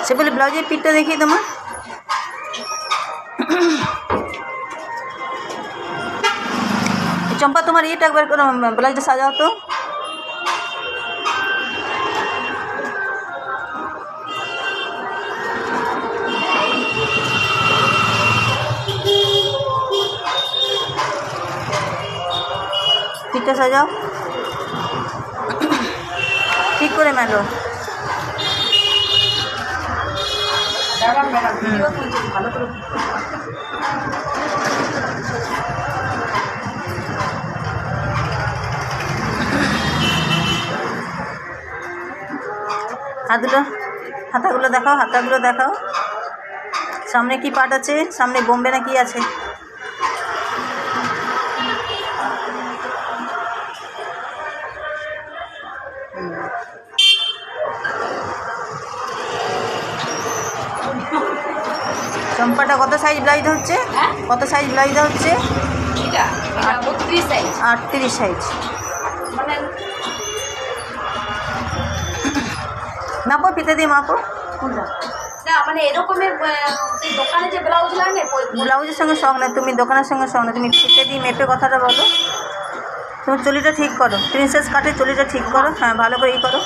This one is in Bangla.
সে বলে ব্লাউজের পিঠটা দেখি তোমার। চম্পা তোমার ইয়েটা একবার করে ব্লাউজটা সাজাও তো। পিঠটা সাজাও ঠিক করে মেলো। ভালো করে হাতগুলো, হাতাগুলো দেখাও, হাতাগুলো দেখাও। সামনে কি পাট আছে? সামনে বোম্বে না কি আছে? চম্পাটা কত সাইজ ব্লাউজ হচ্ছে? কত সাইজ ব্লাউজ হচ্ছে? 38 সাইজ। মাপো, ফিতে দিয়ে মাপো। না মানে এরকমের দোকানে যে ব্লাউজ লাগে, ব্লাউজের সঙ্গে সঙ্গ না, তুমি দোকানের সঙ্গে সঙ্গ না, তুমি ফিতে দিয়ে মেপে কথাটা বলো। তুমি চুলিটা ঠিক করো, প্রিন্সেস কাটে চুলিটা ঠিক করো। হ্যাঁ ভালো করে করো।